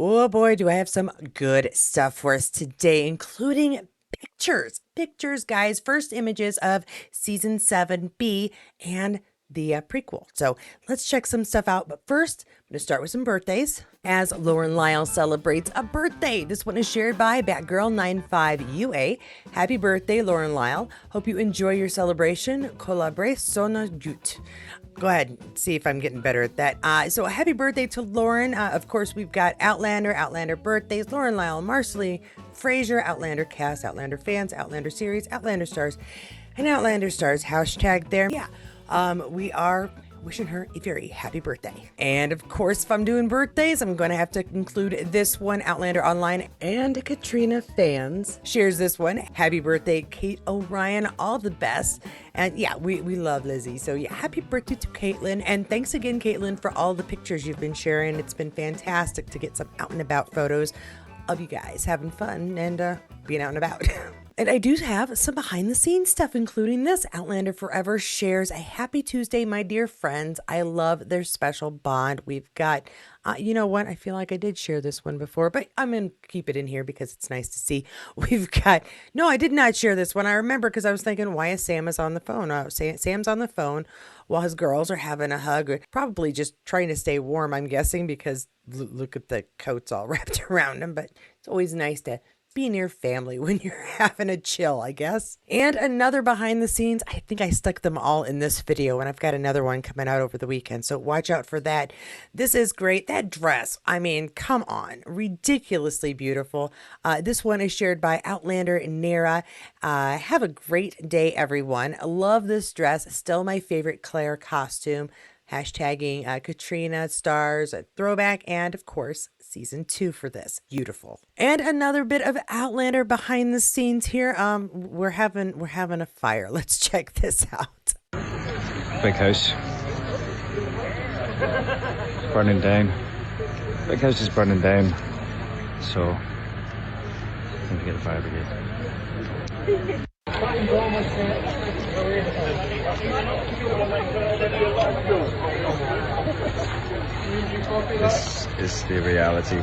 Oh boy, do I have some good stuff for us today, including pictures. Pictures, guys. First images of season 7B and the prequel. So let's check some stuff out. But first, I'm going to start with some birthdays. As Lauren Lyle celebrates a birthday, this one is shared by Batgirl95UA. Happy birthday, Lauren Lyle. Hope you enjoy your celebration. Collaboration gut. Go ahead and see if I'm getting better at that. So happy birthday to Lauren. Of course, we've got Outlander birthdays, Lauren Lyle, Marcelly, Frasier, Outlander cast, Outlander fans, Outlander series, Outlander stars, and Outlander stars hashtag there. Yeah, we are wishing her a very happy birthday. And of course, if I'm doing birthdays, I'm going to have to include this one. Outlander Online and Caitriona fans shares this one. Happy birthday, Kate O'Ryan. All the best. And yeah, we love Lizzie. So yeah, happy birthday to Caitlin. And thanks again, Caitlin, for all the pictures you've been sharing. It's been fantastic to get some out and about photos of you guys having fun and being out and about. And I do have some behind the scenes stuff, including this. Outlander Forever shares a happy Tuesday, my dear friends. I love their special bond. We've got, you know what? I feel like I did share this one before, but I'm going to keep it in here because it's nice to see. We've got, no, I did not share this one. I remember because I was thinking, why is Sam on the phone? Sam's on the phone while his girls are having a hug, probably just trying to stay warm, I'm guessing, because look at the coats all wrapped around him. But it's always nice to be near family when you're having a chill, I guess. And another behind the scenes, I think I stuck them all in this video, and I've got another one coming out over the weekend, so watch out for that. This is great. That dress, I mean, come on, ridiculously beautiful. This one is shared by Outlander Nera. Have a great day, everyone. Love this dress. Still my favorite Claire costume. Hashtagging Caitriona stars, a throwback, and of course, season 2 for this. Beautiful. And another bit of Outlander behind the scenes here. We're having a fire. Let's check this out. Big house. Burning down. Big house is burning down. So I need to get the fire brigade. This is the reality.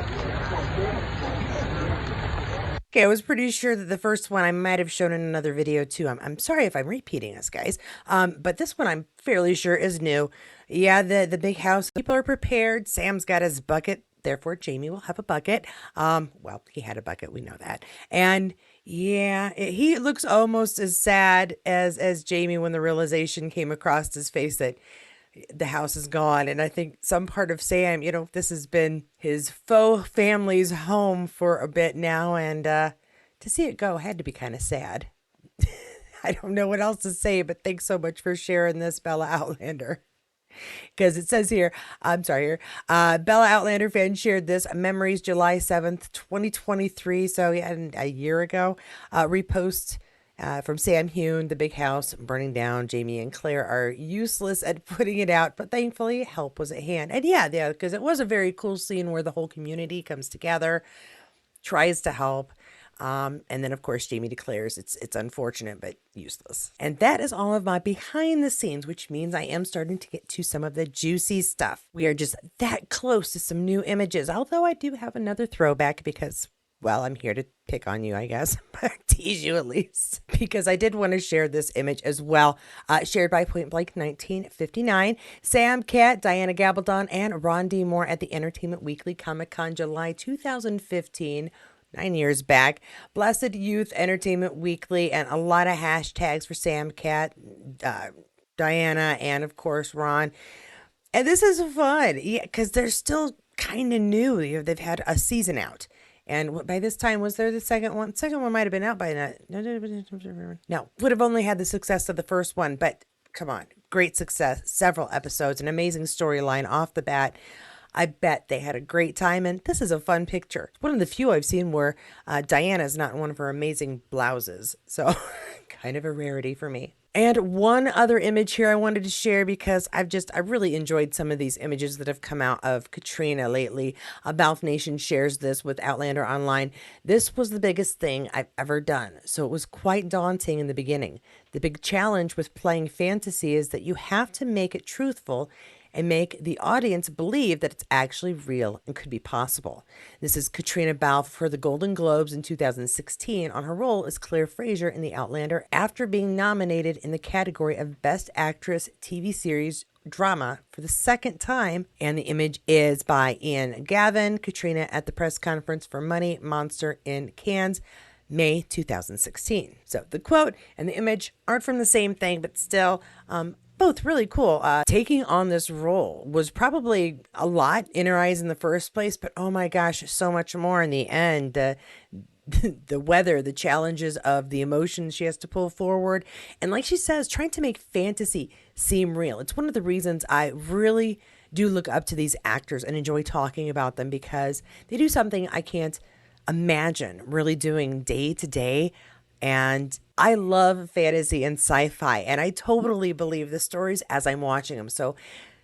Okay, I was pretty sure that the first one I might have shown in another video too. I'm sorry if I'm repeating this, guys. But this one I'm fairly sure is new. Yeah, the big house. People are prepared. Sam's got his bucket. Therefore, Jamie will have a bucket. Well, he had a bucket. We know that. And yeah, he looks almost as sad as Jamie when the realization came across his face that the house is gone. And I think some part of Sam, you know, this has been his faux family's home for a bit now. And to see it go had to be kind of sad. I don't know what else to say, but thanks so much for sharing this, Bella Outlander. Because it says here, I'm sorry here, Bella Outlander fan shared this, memories July 7th, 2023. So yeah, a year ago, repost from Sam Heughan, the big house burning down. Jamie and Claire are useless at putting it out, but thankfully help was at hand. And yeah, because it was a very cool scene where the whole community comes together, tries to help. And then, of course, Jamie declares it's unfortunate, but useless. And that is all of my behind the scenes, which means I am starting to get to some of the juicy stuff. We are just that close to some new images, although I do have another throwback because, well, I'm here to pick on you, I guess, but tease you at least, because I did want to share this image as well, shared by Point Blank 1959. Sam, Cat, Diana Gabaldon, and Ron D. Moore at the Entertainment Weekly Comic-Con July 2015. 9 years back. Blessed Youth Entertainment Weekly, and a lot of hashtags for Sam, Cat, Diana, and of course Ron. And this is fun, yeah, because they're still kind of new. You know, they've had a season out, and by this time, was there the second one? Second one might have been out by now. No, would have only had the success of the first one, but come on, great success, several episodes, an amazing storyline off the bat. I bet they had a great time, and this is a fun picture. One of the few I've seen where Diana's not in one of her amazing blouses, so kind of a rarity for me. And one other image here I wanted to share because I really enjoyed some of these images that have come out of Caitriona lately. Balfe Nation shares this with Outlander Online. This was the biggest thing I've ever done, so it was quite daunting in the beginning. The big challenge with playing fantasy is that you have to make it truthful and make the audience believe that it's actually real and could be possible. This is Caitriona Balfe for the Golden Globes in 2016 on her role as Claire Fraser in The Outlander after being nominated in the category of Best Actress TV Series Drama for the second time. And the image is by Ian Gavin. Caitriona at the press conference for Money Monster in Cannes, May 2016. So the quote and the image aren't from the same thing, but still, both really cool. Taking on this role was probably a lot in her eyes in the first place, but oh my gosh, so much more in the end. The weather, the challenges of the emotions she has to pull forward. And like she says, trying to make fantasy seem real. It's one of the reasons I really do look up to these actors and enjoy talking about them, because they do something I can't imagine really doing day to day. And I love fantasy and sci-fi, and I totally believe the stories as I'm watching them. So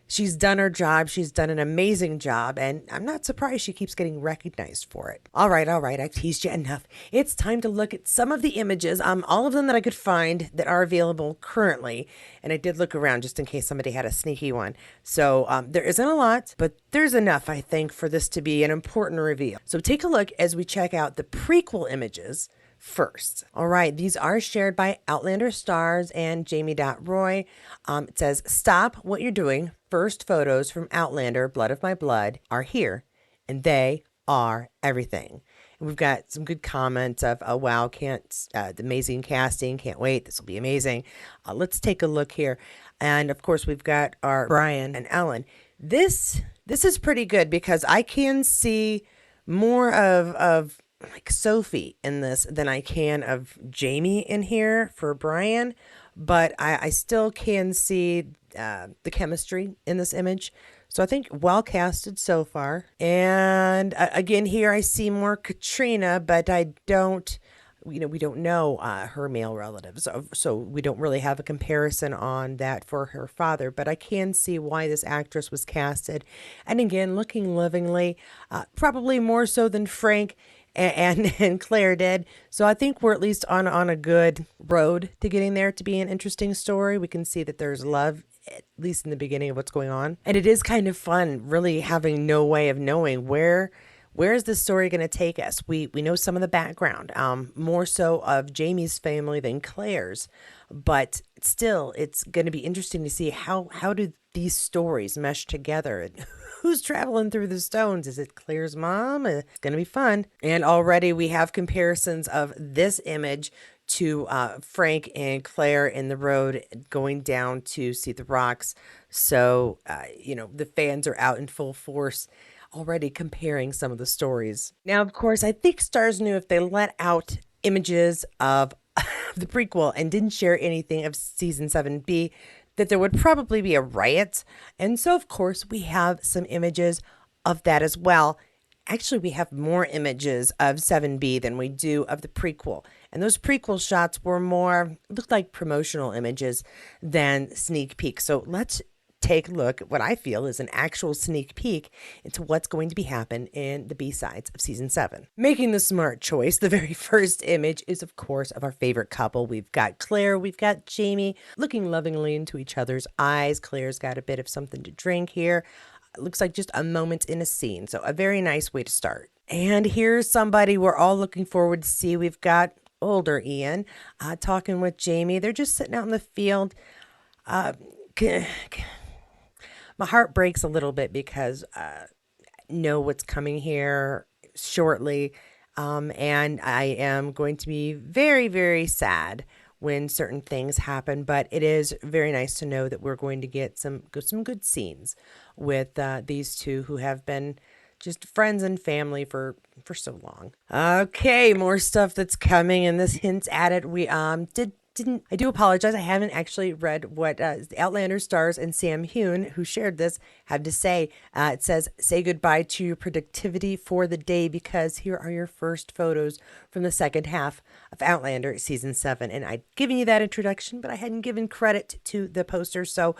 she's done her job. She's done an amazing job, and I'm not surprised she keeps getting recognized for it. All right. I've teased you enough. It's time to look at some of the images, all of them that I could find that are available currently. And I did look around just in case somebody had a sneaky one. So there isn't a lot, but there's enough, I think, for this to be an important reveal. So take a look as we check out the prequel images first. All right, these are shared by Outlander stars and Jamie Roy. It says, "Stop what you're doing. First photos from Outlander, Blood of My Blood, are here, and they are everything." And we've got some good comments of, "Oh wow, the amazing casting, can't wait. This will be amazing." Let's take a look here, and of course we've got our Brian and Ellen. This is pretty good because I can see more of like Sophie in this than I can of Jamie in here for Brian, but I still can see the chemistry in this image. So I think well casted so far. And again, here I see more Caitriona, but I don't, we don't know her male relatives. So we don't really have a comparison on that for her father, but I can see why this actress was casted. And again, looking lovingly, probably more so than Frank and Claire did. So I think we're at least on a good road to getting there to be an interesting story. We can see that there's love, at least in the beginning of what's going on. And it is kind of fun, really having no way of knowing where is this story going to take us. We know some of the background, more so of Jamie's family than Claire's, but still, it's going to be interesting to see how do these stories mesh together. And who's traveling through the stones? Is it Claire's mom? It's going to be fun. And already we have comparisons of this image to Frank and Claire in the road going down to see the rocks. So, the fans are out in full force already comparing some of the stories. Now, of course, I think stars knew if they let out images of the prequel and didn't share anything of season 7B, that there would probably be a riot. And so, of course, we have some images of that as well. Actually, we have more images of 7B than we do of the prequel. And those prequel shots were looked like promotional images than sneak peeks. So let's take a look at what I feel is an actual sneak peek into what's going to be happening in the B-sides of season 7. Making the smart choice, the very first image is, of course, of our favorite couple. We've got Claire, we've got Jamie looking lovingly into each other's eyes. Claire's got a bit of something to drink here. It looks like just a moment in a scene. So a very nice way to start. And here's somebody we're all looking forward to see. We've got older Ian talking with Jamie. They're just sitting out in the field. My heart breaks a little bit because I know what's coming here shortly. And I am going to be very, very sad when certain things happen. But it is very nice to know that we're going to get some good scenes with these two who have been just friends and family for so long. Okay, more stuff that's coming, and this hints at it. We I do apologize. I haven't actually read what the Outlander stars and Sam Heughan, who shared this, had to say. It says, "Say goodbye to your productivity for the day because here are your first photos from the second half of Outlander season 7." And I'd given you that introduction, but I hadn't given credit to the poster. So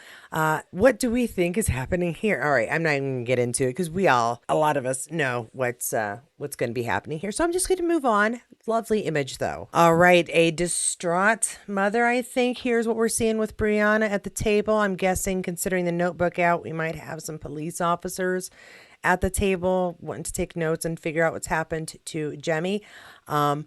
what do we think is happening here? All right, I'm not even going to get into it because a lot of us know what's going to be happening here. So I'm just going to move on. Lovely image, though. All right, a distraught mother, I think. Here's what we're seeing with Brianna at the table. I'm guessing, considering the notebook out, we might have some police officers at the table wanting to take notes and figure out what's happened to Jemmy. I'm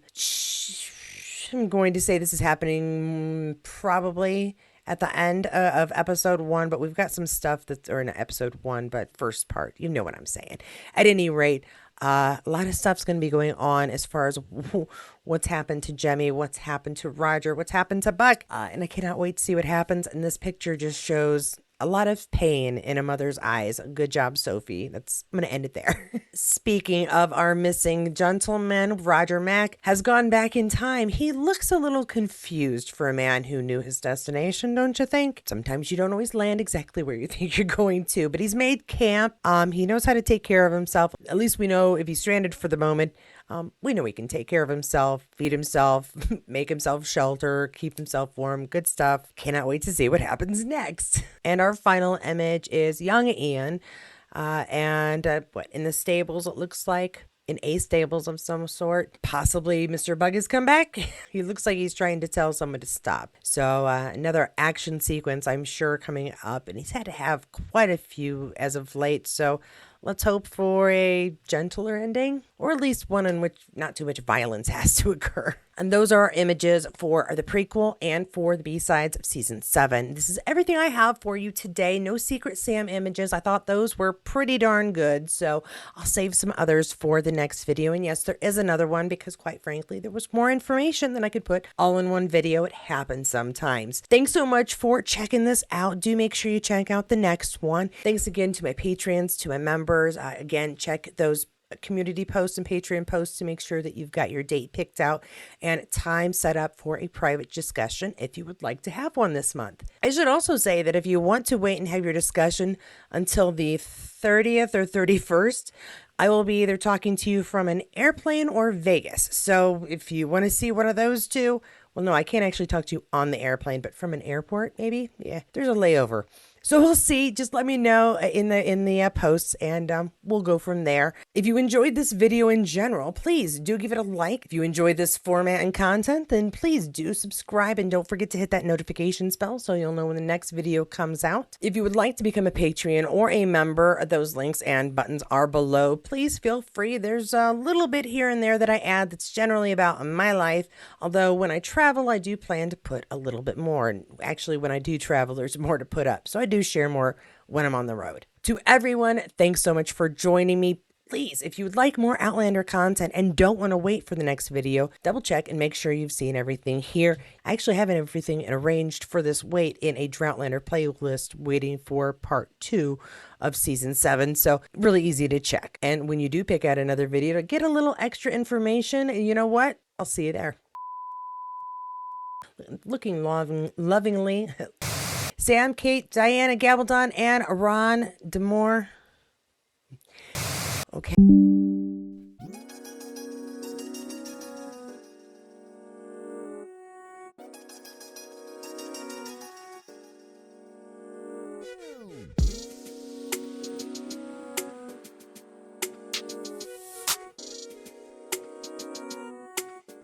going to say this is happening probably at the end of episode 1, but we've got some stuff that's, or in episode 1, but first part, you know what I'm saying. At any rate, a lot of stuff's going to be going on as far as what's happened to Jemmy, what's happened to Roger, what's happened to Buck. And I cannot wait to see what happens. And this picture just shows a lot of pain in a mother's eyes. Good job, Sophie. I'm going to end it there. Speaking of our missing gentleman, Roger Mack has gone back in time. He looks a little confused for a man who knew his destination, don't you think? Sometimes you don't always land exactly where you think you're going to, but he's made camp. He knows how to take care of himself. At least we know if he's stranded for the moment, we know he can take care of himself, feed himself, make himself shelter, keep himself warm. Good stuff. Cannot wait to see what happens next. And our final image is young Ian. What in the stables, it looks like. In a stables of some sort. Possibly Mr. Bug has come back. He looks like he's trying to tell someone to stop. So another action sequence, I'm sure, coming up. And he's had to have quite a few as of late. So let's hope for a gentler ending, or at least one in which not too much violence has to occur. And those are our images for the prequel and for the B-sides of season 7. This is everything I have for you today. No Secret Sam images. I thought those were pretty darn good, so I'll save some others for the next video. And yes, there is another one because, quite frankly, there was more information than I could put all in one video. It happens sometimes. Thanks so much for checking this out. Do make sure you check out the next one. Thanks again to my patrons, to my members. Again, check those community posts and Patreon posts to make sure that you've got your date picked out and time set up for a private discussion if you would like to have one this month. I should also say that if you want to wait and have your discussion until the 30th or 31st, I will be either talking to you from an airplane or Vegas. So if you want to see one of those two, well, no, I can't actually talk to you on the airplane, but from an airport, maybe. Yeah, there's a layover. So we'll see. Just let me know in the posts, and we'll go from there. If you enjoyed this video in general, please do give it a like. If you enjoyed this format and content, then please do subscribe, and don't forget to hit that notifications bell so you'll know when the next video comes out. If you would like to become a Patreon or a member, those links and buttons are below. Please feel free. There's a little bit here and there that I add that's generally about my life, although when I travel, I do plan to put a little bit more. And actually, when I do travel, there's more to put up. So I do share more when I'm on the road. To everyone, thanks so much for joining me. Please, if you would like more Outlander content and don't want to wait for the next video, double check and make sure you've seen everything here. I actually have everything arranged for this wait in a Outlander playlist waiting for part 2 of season 7. So really easy to check. And when you do pick out another video to get a little extra information, you know what? I'll see you there. Looking lovingly. Sam, Kate, Diana, Gabaldon, and Ron Demore. Okay.